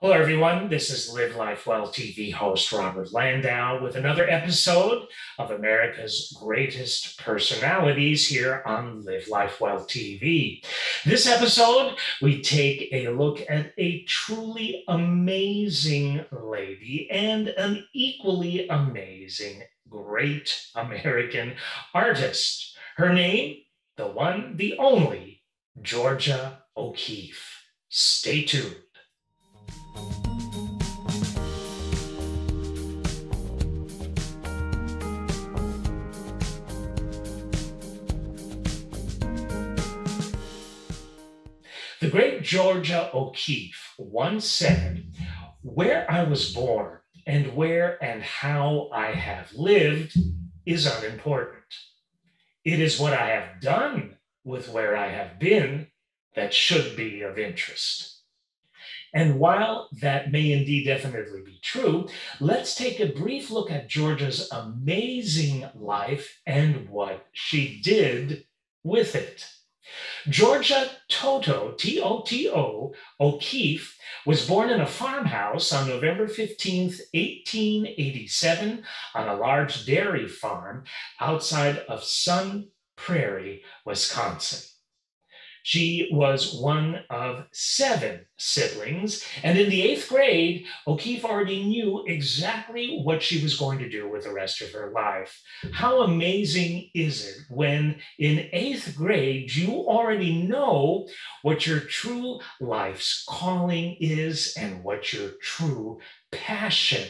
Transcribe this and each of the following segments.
Hello, everyone. This is Live Life Well TV host Robert Landau with another episode of America's Greatest Personalities here on Live Life Well TV. This episode, we take a look at a truly amazing lady and an equally amazing great American artist. Her name, the one, the only, Georgia O'Keeffe. Stay tuned. The great Georgia O'Keeffe once said, "Where I was born and where and how I have lived is unimportant. It is what I have done with where I have been that should be of interest." And while that may indeed definitely be true, let's take a brief look at Georgia's amazing life and what she did with it. Georgia Toto, Toto, O'Keeffe was born in a farmhouse on November 15th, 1887, on a large dairy farm outside of Sun Prairie, Wisconsin. She was one of 7 siblings, and in the 8th grade, O'Keeffe already knew exactly what she was going to do with the rest of her life. How amazing is it when in 8th grade you already know what your true life's calling is and what your true passion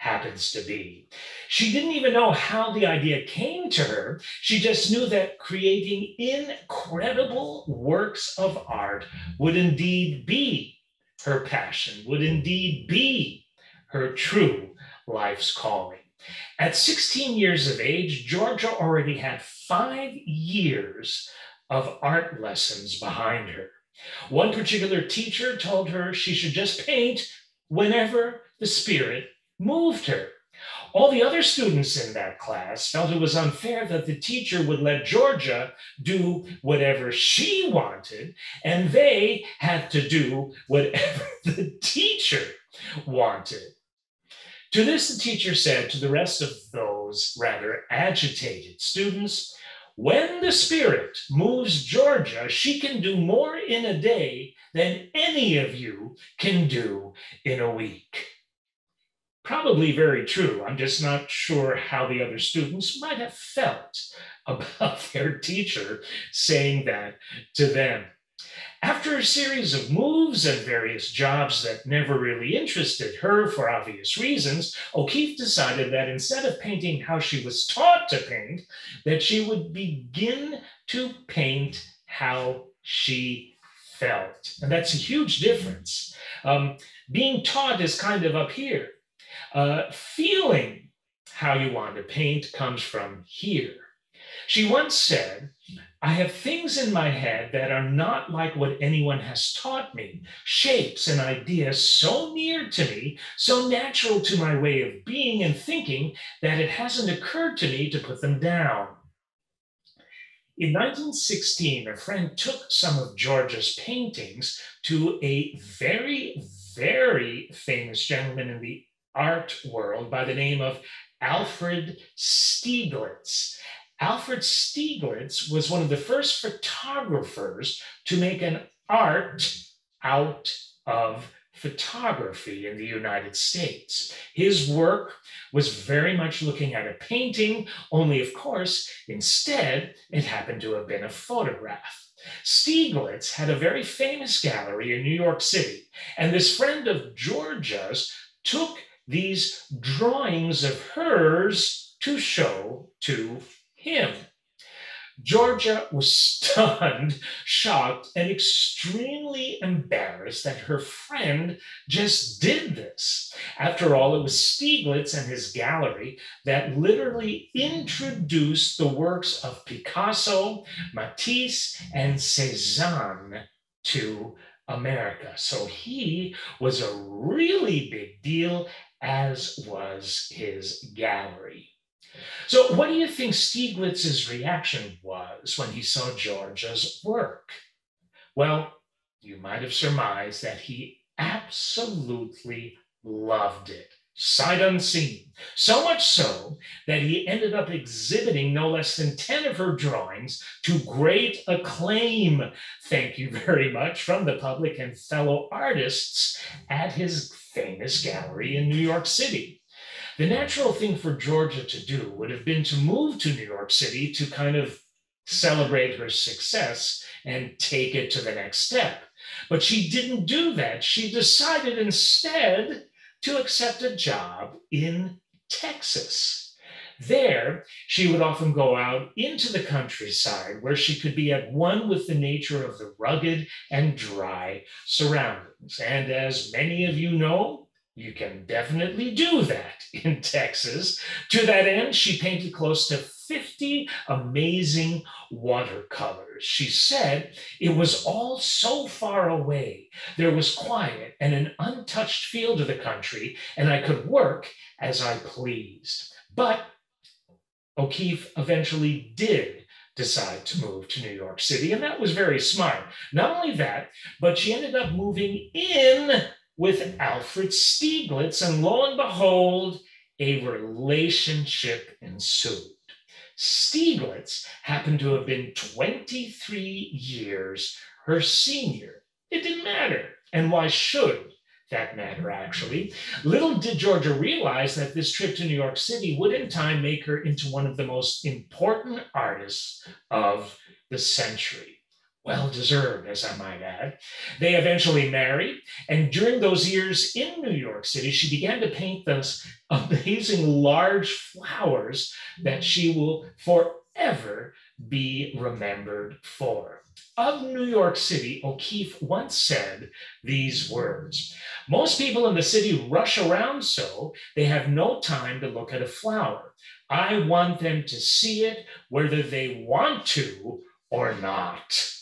happens to be. She didn't even know how the idea came to her. She just knew that creating incredible works of art would indeed be her passion, would indeed be her true life's calling. At 16 years of age, Georgia already had 5 years of art lessons behind her. One particular teacher told her she should just paint whenever the spirit moved her. All the other students in that class felt it was unfair that the teacher would let Georgia do whatever she wanted, and they had to do whatever the teacher wanted. To this, the teacher said to the rest of those rather agitated students, "When the spirit moves Georgia, she can do more in a day than any of you can do in a week." Probably very true. I'm just not sure how the other students might have felt about their teacher saying that to them. After a series of moves and various jobs that never really interested her for obvious reasons, O'Keeffe decided that instead of painting how she was taught to paint, that she would begin to paint how she felt. And that's a huge difference. Being taught is kind of up here. Feeling how you want to paint comes from here. She once said, "I have things in my head that are not like what anyone has taught me, shapes and ideas so near to me, so natural to my way of being and thinking that it hasn't occurred to me to put them down." In 1916, a friend took some of Georgia's paintings to a very, very famous gentleman in the art world by the name of Alfred Stieglitz. Alfred Stieglitz was one of the first photographers to make an art out of photography in the United States. His work was very much looking at a painting, only, of course, instead, it happened to have been a photograph. Stieglitz had a very famous gallery in New York City, and this friend of Georgia's took these drawings of hers to show to him. Georgia was stunned, shocked, and extremely embarrassed that her friend just did this. After all, it was Stieglitz and his gallery that literally introduced the works of Picasso, Matisse, and Cézanne to America. So he was a really big deal, as was his gallery. So, what do you think Stieglitz's reaction was when he saw Georgia's work? Well, you might have surmised that he absolutely loved it, sight unseen. So much so that he ended up exhibiting no less than 10 of her drawings to great acclaim, thank you very much, from the public and fellow artists at his famous gallery in New York City. The natural thing for Georgia to do would have been to move to New York City to kind of celebrate her success and take it to the next step. But she didn't do that. She decided instead to accept a job in Texas. There, she would often go out into the countryside where she could be at one with the nature of the rugged and dry surroundings. And as many of you know, you can definitely do that in Texas. To that end, she painted close to 50 amazing watercolors. She said it was all so far away. There was quiet and an untouched feel to the country, and I could work as I pleased. But O'Keeffe eventually did decide to move to New York City, and that was very smart. Not only that, but she ended up moving in with Alfred Stieglitz, and lo and behold, a relationship ensued. Stieglitz happened to have been 23 years her senior. It didn't matter. And why should that matter, actually? Little did Georgia realize that this trip to New York City would in time make her into one of the most important artists of the century. Well deserved, as I might add. They eventually married, and during those years in New York City, she began to paint those amazing large flowers that she will forever be remembered for. Of New York City, O'Keeffe once said these words: "Most people in the city rush around so they have no time to look at a flower. I want them to see it whether they want to or not."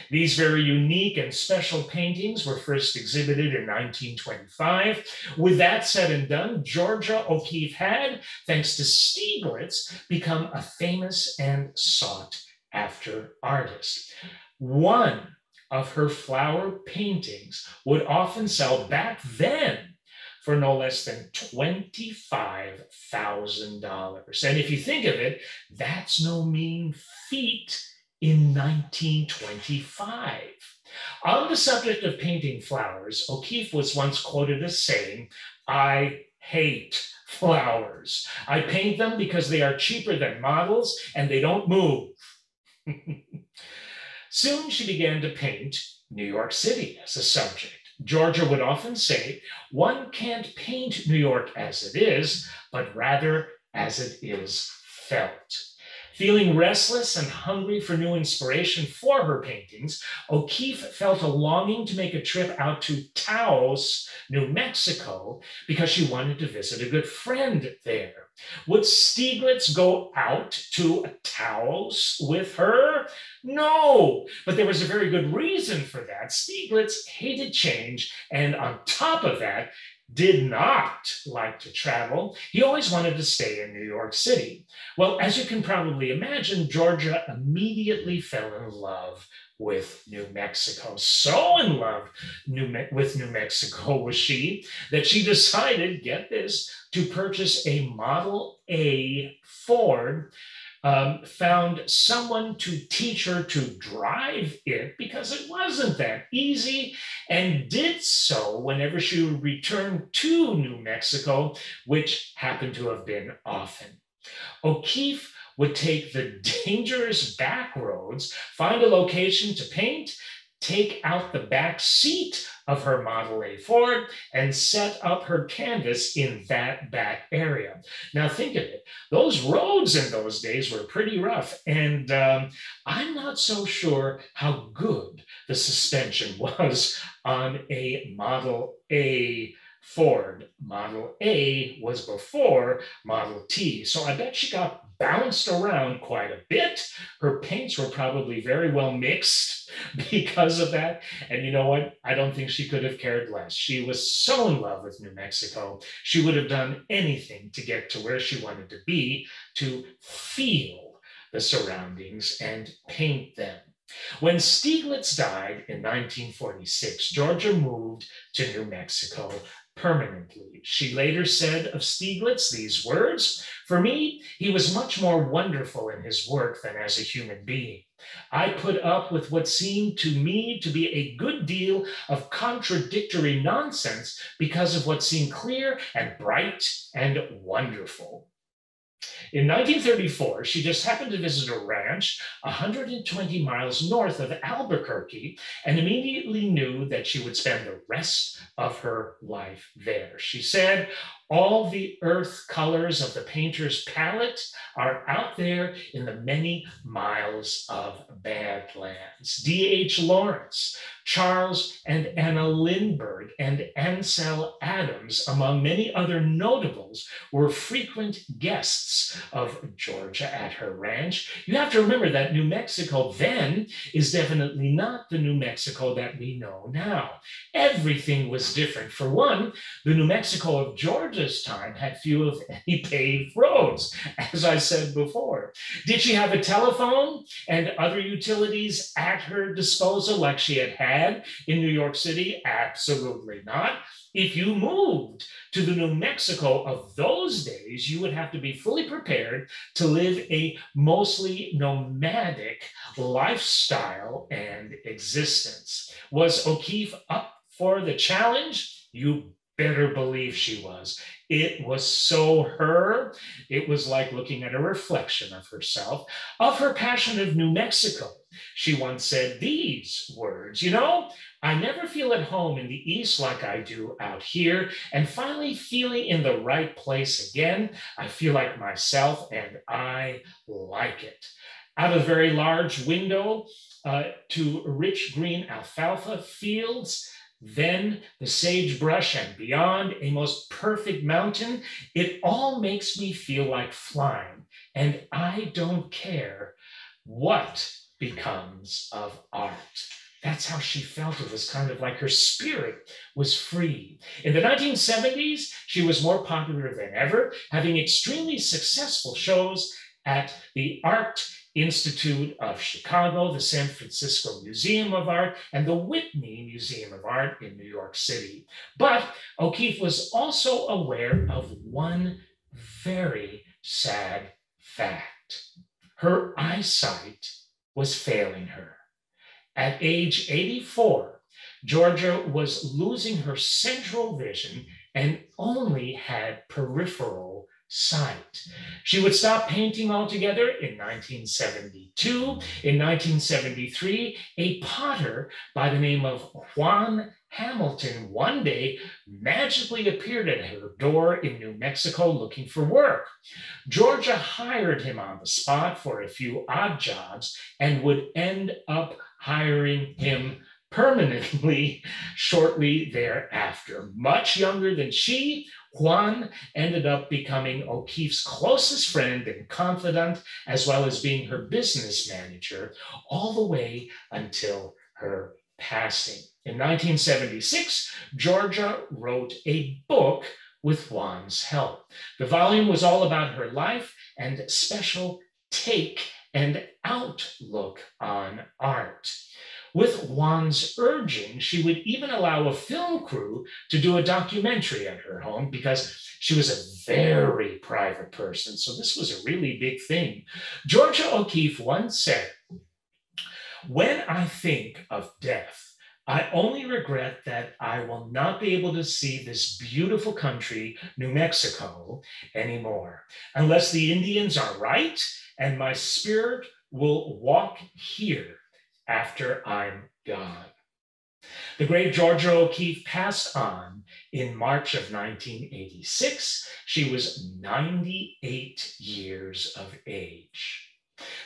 These very unique and special paintings were first exhibited in 1925. With that said and done, Georgia O'Keeffe had, thanks to Stieglitz, become a famous and sought after artist. One of her flower paintings would often sell back then for no less than $25,000. And if you think of it, that's no mean feat in 1925. On the subject of painting flowers, O'Keeffe was once quoted as saying, "I hate flowers. I paint them because they are cheaper than models and they don't move." Soon she began to paint New York City as a subject. Georgia would often say, "One can't paint New York as it is, but rather as it is felt." Feeling restless and hungry for new inspiration for her paintings, O'Keeffe felt a longing to make a trip out to Taos, New Mexico, because she wanted to visit a good friend there. Would Stieglitz go out to Taos with her? No, but there was a very good reason for that. Stieglitz hated change, and on top of that, did not like to travel. He always wanted to stay in New York City. Well, as you can probably imagine, Georgia immediately fell in love with New Mexico. So in love with New Mexico was she that she decided, get this, to purchase a Model A Ford, found someone to teach her to drive it because it wasn't that easy, and did so whenever she would return to New Mexico, which happened to have been often. O'Keeffe would take the dangerous back roads, find a location to paint, take out the back seat of her Model A Ford, and set up her canvas in that back area. Now think of it, those roads in those days were pretty rough, and I'm not so sure how good the suspension was on a Model A Ford. Model A was before Model T, so I bet she got bounced around quite a bit. Her paints were probably very well mixed because of that. And you know what? I don't think she could have cared less. She was so in love with New Mexico. She would have done anything to get to where she wanted to be, to feel the surroundings and paint them. When Stieglitz died in 1946, Georgia moved to New Mexico permanently. She later said of Stieglitz these words: "For me, he was much more wonderful in his work than as a human being. I put up with what seemed to me to be a good deal of contradictory nonsense because of what seemed clear and bright and wonderful." In 1934, she just happened to visit a ranch 120 miles north of Albuquerque and immediately knew that she would spend the rest of her life there. She said, "All the earth colors of the painter's palette are out there in the many miles of Badlands." D.H. Lawrence, Charles and Anna Lindbergh, and Ansel Adams, among many other notables, were frequent guests of Georgia at her ranch. You have to remember that New Mexico then is definitely not the New Mexico that we know now. Everything was different. For one, the New Mexico of Georgia's time had few of any paved roads, as I said before. Did she have a telephone and other utilities at her disposal like she had in New York City? Absolutely not. If you moved to the New Mexico of those days, you would have to be fully prepared to live a mostly nomadic lifestyle and existence. Was O'Keeffe up for the challenge? You better believe she was. It was so her. It was like looking at a reflection of herself, of her passion of New Mexico. She once said these words: "You know, I never feel at home in the East like I do out here, and finally feeling in the right place again, I feel like myself and I like it." Out of a very large window to rich green alfalfa fields, then the sagebrush, and beyond a most perfect mountain, it all makes me feel like flying, and I don't care what becomes of art. That's how she felt. It was kind of like her spirit was free. In the 1970s, she was more popular than ever, having extremely successful shows at the Art Institute of Chicago, the San Francisco Museum of Art, and the Whitney Museum of Art in New York City. But O'Keeffe was also aware of one very sad fact. Her eyesight was failing her. At age 84, Georgia was losing her central vision and only had peripheral sight. She would stop painting altogether in 1972. In 1973, a potter by the name of Juan Hamilton one day magically appeared at her door in New Mexico looking for work. Georgia hired him on the spot for a few odd jobs and would end up hiring him permanently shortly thereafter. Much younger than she, Juan ended up becoming O'Keeffe's closest friend and confidant, as well as being her business manager, all the way until her passing. In 1976, Georgia wrote a book with Juan's help. The volume was all about her life and special take and outlook on art. With Juan's urging, she would even allow a film crew to do a documentary at her home because she was a very private person. So this was a really big thing. Georgia O'Keeffe once said, "When I think of death, I only regret that I will not be able to see this beautiful country, New Mexico, anymore, unless the Indians are right and my spirit will walk here after I'm gone." The great Georgia O'Keeffe passed on in March of 1986. She was 98 years of age.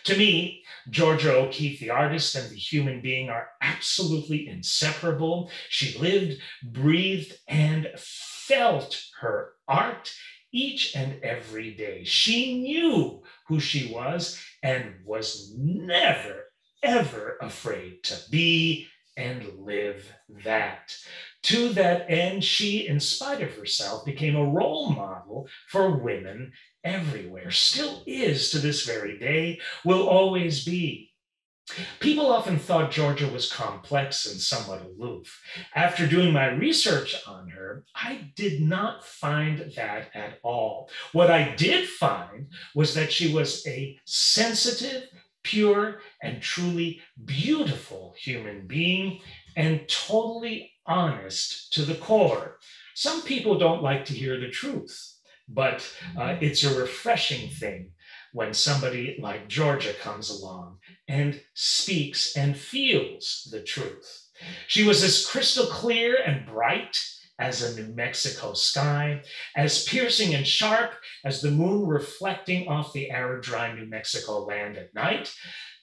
To me, Georgia O'Keeffe, the artist and the human being, are absolutely inseparable. She lived, breathed, and felt her art each and every day. She knew who she was and was never, ever afraid to be and live that. To that end, she, in spite of herself, became a role model for women everywhere, still is to this very day, will always be. People often thought Georgia was complex and somewhat aloof. After doing my research on her, I did not find that at all. What I did find was that she was a sensitive, pure, and truly beautiful human being and totally honest to the core. Some people don't like to hear the truth, but it's a refreshing thing when somebody like Georgia comes along and speaks and feels the truth. She was as crystal clear and bright as a New Mexico sky, as piercing and sharp as the moon reflecting off the arid, dry New Mexico land at night.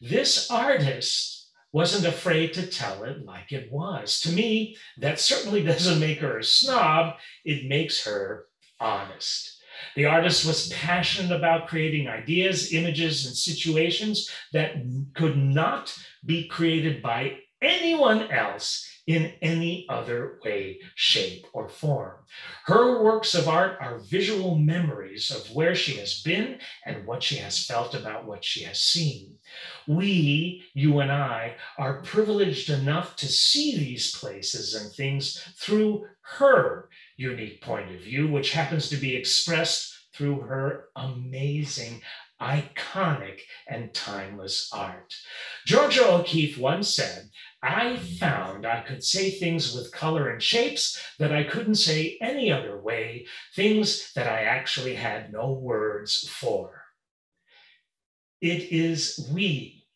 This artist wasn't afraid to tell it like it was. To me, that certainly doesn't make her a snob, it makes her honest. The artist was passionate about creating ideas, images, and situations that could not be created by anyone else in any other way, shape, or form. Her works of art are visual memories of where she has been and what she has felt about what she has seen. We, you and I, are privileged enough to see these places and things through her unique point of view, which happens to be expressed through her amazing, iconic, and timeless art. Georgia O'Keeffe once said, "I found I could say things with color and shapes that I couldn't say any other way, things that I actually had no words for." It is we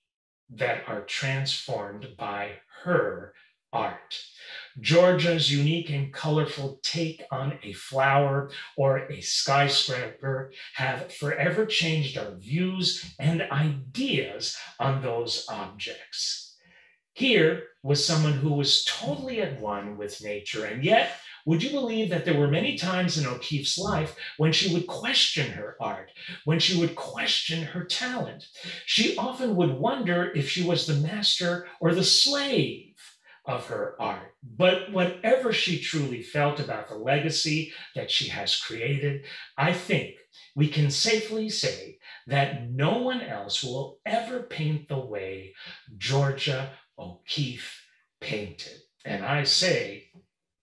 that are transformed by her art. Georgia's unique and colorful take on a flower or a skyscraper have forever changed our views and ideas on those objects. Here was someone who was totally at one with nature, and yet, would you believe that there were many times in O'Keeffe's life when she would question her art, when she would question her talent? She often would wonder if she was the master or the slave of her art. But whatever she truly felt about the legacy that she has created, I think we can safely say that no one else will ever paint the way Georgia O'Keeffe painted. And I say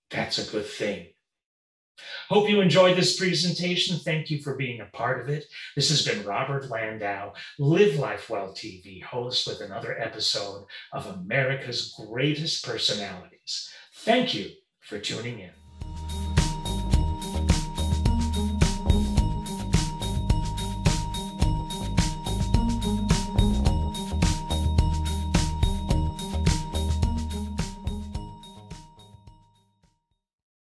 that's a good thing. Hope you enjoyed this presentation. Thank you for being a part of it. This has been Robert Landau, Live Life Well TV, host with another episode of America's Greatest Personalities. Thank you for tuning in.